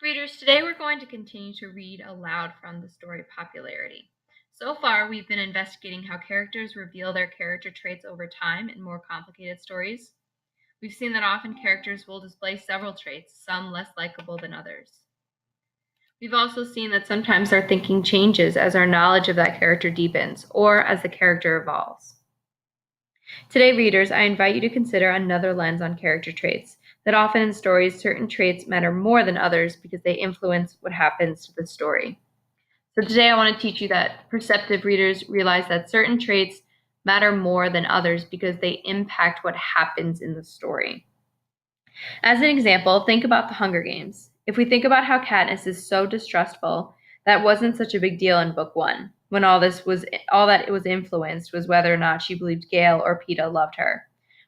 Readers, today we're going to continue to read aloud from the story Popularity. So far, we've been investigating how characters reveal their character traits over time in more complicated stories. We've seen that often characters will display several traits, some less likable than others. We've also seen that sometimes our thinking changes as our knowledge of that character deepens, or as the character evolves. Today, readers, I invite you to consider another lens on character traits, that often in stories, certain traits matter more than others because they influence what happens to the story. So today I want to teach you that perceptive readers realize that certain traits matter more than others because they impact what happens in the story. As an example, think about the Hunger Games. If we think about how Katniss is so distrustful, that wasn't such a big deal in book 1, when all that it was influenced was whether or not she believed Gale or Peeta loved her.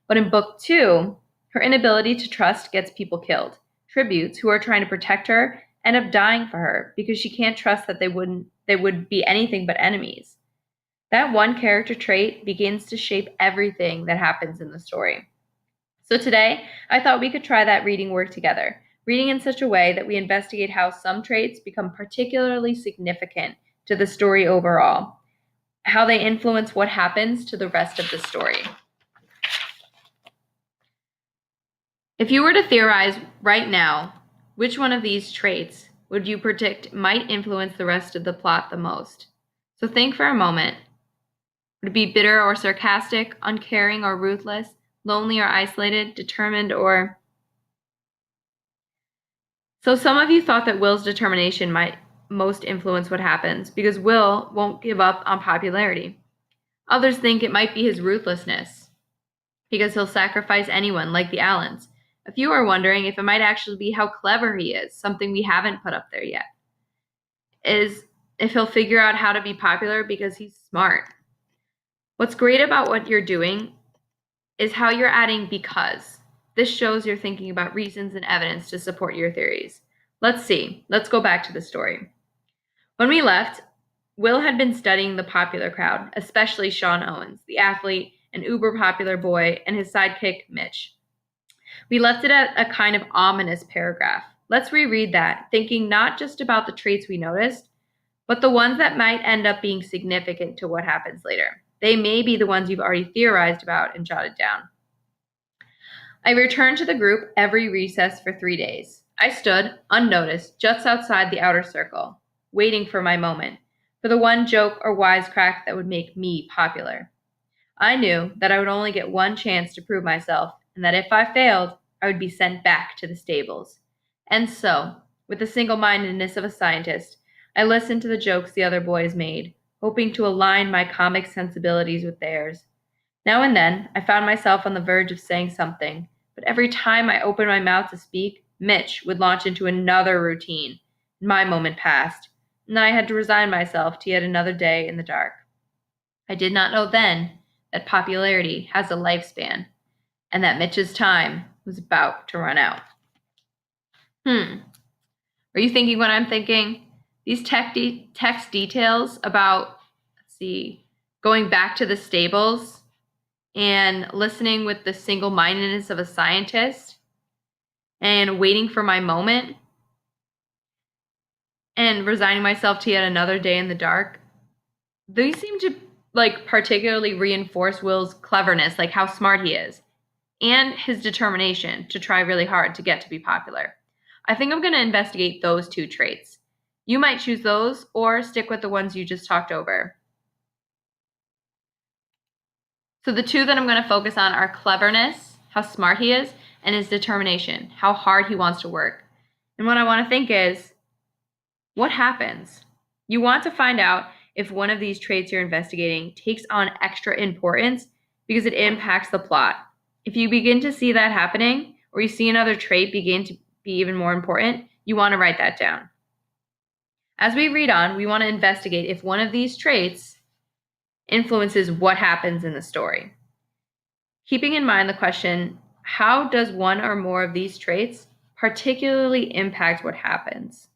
But in book 2, her inability to trust gets people killed. Tributes who are trying to protect her end up dying for her because she can't trust that they would be anything but enemies. That one character trait begins to shape everything that happens in the story. So today, I thought we could try that reading work together, reading in such a way that we investigate how some traits become particularly significant to the story overall, how they influence what happens to the rest of the story. If you were to theorize right now, which one of these traits would you predict might influence the rest of the plot the most? So think for a moment. Would it be bitter or sarcastic, uncaring or ruthless, lonely or isolated, determined or... So some of you thought that Will's determination might most influence what happens because Will won't give up on popularity. Others think it might be his ruthlessness because he'll sacrifice anyone like the Allens. A few are wondering if it might actually be how clever he is, something we haven't put up there yet. Is if he'll figure out how to be popular because he's smart. What's great about what you're doing is how you're adding because. This shows you're thinking about reasons and evidence to support your theories. Let's see. Let's go back to the story. When we left, Will had been studying the popular crowd, especially Sean Owens, the athlete, an uber popular boy, and his sidekick, Mitch. We left it at a kind of ominous paragraph. Let's reread that, thinking not just about the traits we noticed, but the ones that might end up being significant to what happens later. They may be the ones you've already theorized about and jotted down. I returned to the group every recess for 3 days. I stood, unnoticed, just outside the outer circle, waiting for my moment, for the one joke or wisecrack that would make me popular. I knew that I would only get one chance to prove myself, and that if I failed, I would be sent back to the stables. And so, with the single-mindedness of a scientist, I listened to the jokes the other boys made, hoping to align my comic sensibilities with theirs. Now and then, I found myself on the verge of saying something, but every time I opened my mouth to speak, Mitch would launch into another routine. My moment passed, and I had to resign myself to yet another day in the dark. I did not know then that popularity has a lifespan, and that Mitch's time was about to run out. Are you thinking what I'm thinking? These text details about, going back to the stables and listening with the single-mindedness of a scientist and waiting for my moment and resigning myself to yet another day in the dark, these seem to particularly reinforce Will's cleverness, like how smart he is, and his determination to try really hard to get to be popular. I think I'm going to investigate those two traits. You might choose those or stick with the ones you just talked over. So the two that I'm going to focus on are cleverness, how smart he is, and his determination, how hard he wants to work. And what I want to think is, what happens? You want to find out if one of these traits you're investigating takes on extra importance because it impacts the plot. If you begin to see that happening, or you see another trait begin to be even more important, you want to write that down. As we read on, we want to investigate if one of these traits influences what happens in the story. Keeping in mind the question, how does one or more of these traits particularly impact what happens?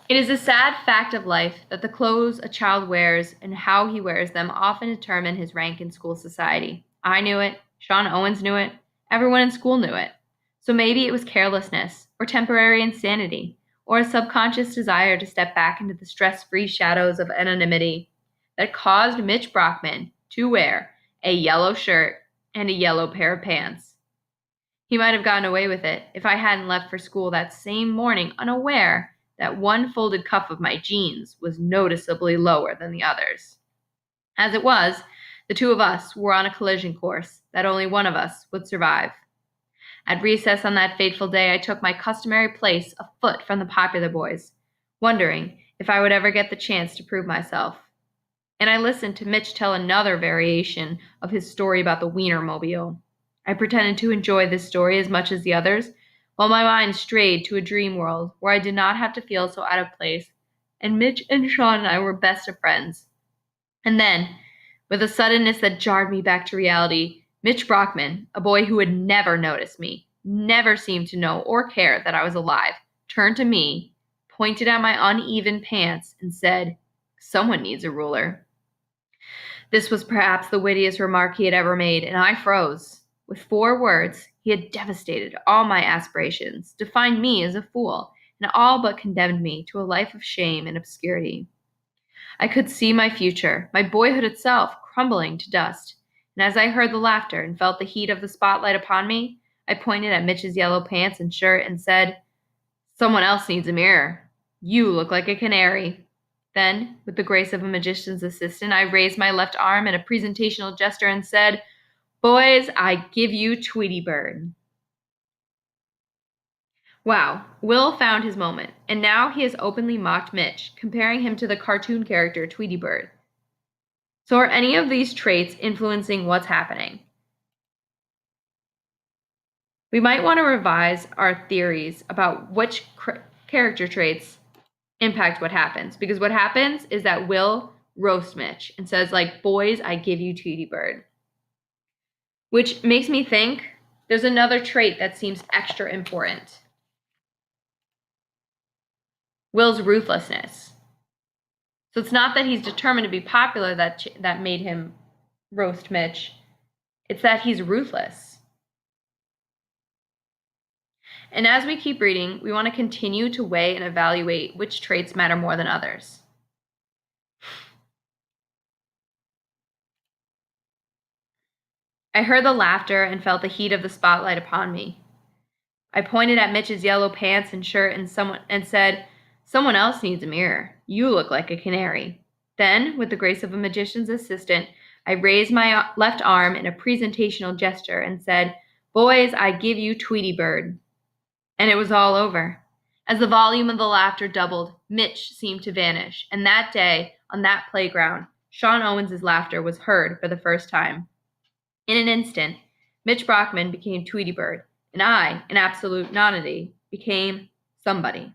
It is a sad fact of life that the clothes a child wears and how he wears them often determine his rank in school society. I knew it, Sean Owens knew it, Everyone in school knew it. So maybe it was carelessness, or temporary insanity, or a subconscious desire to step back into the stress-free shadows of anonymity that caused Mitch Brockman to wear a yellow shirt and a yellow pair of pants. He might have gotten away with it if I hadn't left for school that same morning unaware that one folded cuff of my jeans was noticeably lower than the others. As it was, the two of us were on a collision course that only one of us would survive. At recess on that fateful day, I took my customary place a foot from the popular boys, wondering if I would ever get the chance to prove myself. And I listened to Mitch tell another variation of his story about the Wienermobile. I pretended to enjoy this story as much as the others, while my mind strayed to a dream world where I did not have to feel so out of place, and Mitch and Sean and I were best of friends. And then, with a suddenness that jarred me back to reality, Mitch Brockman, a boy who had never noticed me, never seemed to know or care that I was alive, turned to me, pointed at my uneven pants, and said, "Someone needs a ruler." This was perhaps the wittiest remark he had ever made, and I froze. With 4 words, he had devastated all my aspirations, defined me as a fool, and all but condemned me to a life of shame and obscurity. I could see my future, my boyhood itself, crumbling to dust, and as I heard the laughter and felt the heat of the spotlight upon me, I pointed at Mitch's yellow pants and shirt and said, "Someone else needs a mirror. You look like a canary." Then, with the grace of a magician's assistant, I raised my left arm in a presentational gesture and said, "Boys, I give you Tweety Bird." Wow, Will found his moment, and now he has openly mocked Mitch, comparing him to the cartoon character Tweety Bird. So are any of these traits influencing what's happening? We might want to revise our theories about which character traits impact what happens, because what happens is that Will roasts Mitch and says, like, "Boys, I give you Tweety Bird." Which makes me think there's another trait that seems extra important. Will's ruthlessness. So it's not that he's determined to be popular that made him roast Mitch. It's that he's ruthless. And as we keep reading, we want to continue to weigh and evaluate which traits matter more than others. I heard the laughter and felt the heat of the spotlight upon me. I pointed at Mitch's yellow pants and shirt and said, "Someone else needs a mirror. You look like a canary." Then, with the grace of a magician's assistant, I raised my left arm in a presentational gesture and said, "Boys, I give you Tweety Bird." And it was all over. As the volume of the laughter doubled, Mitch seemed to vanish, and that day, on that playground, Sean Owens' laughter was heard for the first time. In an instant, Mitch Brockman became Tweety Bird, and I, an absolute nonentity, became somebody.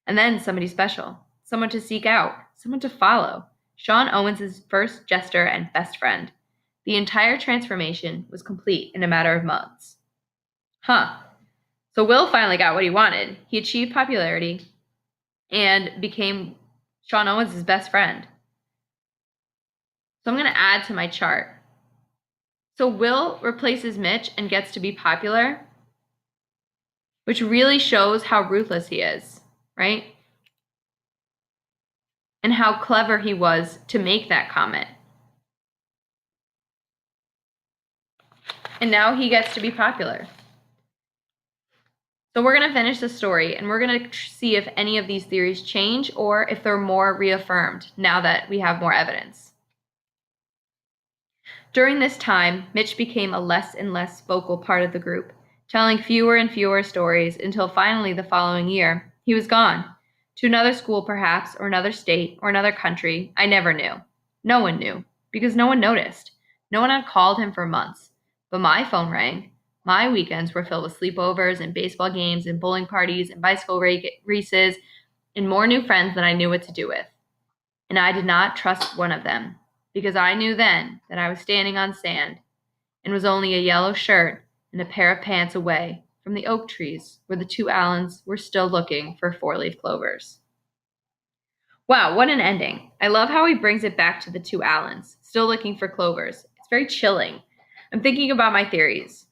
And then somebody special, someone to seek out, someone to follow, Sean Owens' first jester and best friend. The entire transformation was complete in a matter of months. So Will finally got what he wanted. He achieved popularity and became Sean Owens' best friend. So I'm going to add to my chart. So Will replaces Mitch and gets to be popular, which really shows how ruthless he is, right? And how clever he was to make that comment. And now he gets to be popular. So we're going to finish the story, and we're going to see if any of these theories change or if they're more reaffirmed now that we have more evidence. During this time, Mitch became a less and less vocal part of the group, telling fewer and fewer stories until finally the following year, he was gone. To another school perhaps, or another state, or another country, I never knew. No one knew, because no one noticed. No one had called him for months. But my phone rang. My weekends were filled with sleepovers and baseball games and bowling parties and bicycle races and more new friends than I knew what to do with. And I did not trust one of them, because I knew then that I was standing on sand and was only a yellow shirt and a pair of pants away from the oak trees where the 2 Allens were still looking for 4-leaf clovers. Wow, what an ending. I love how he brings it back to the 2 Allens, still looking for clovers. It's very chilling. I'm thinking about my theories.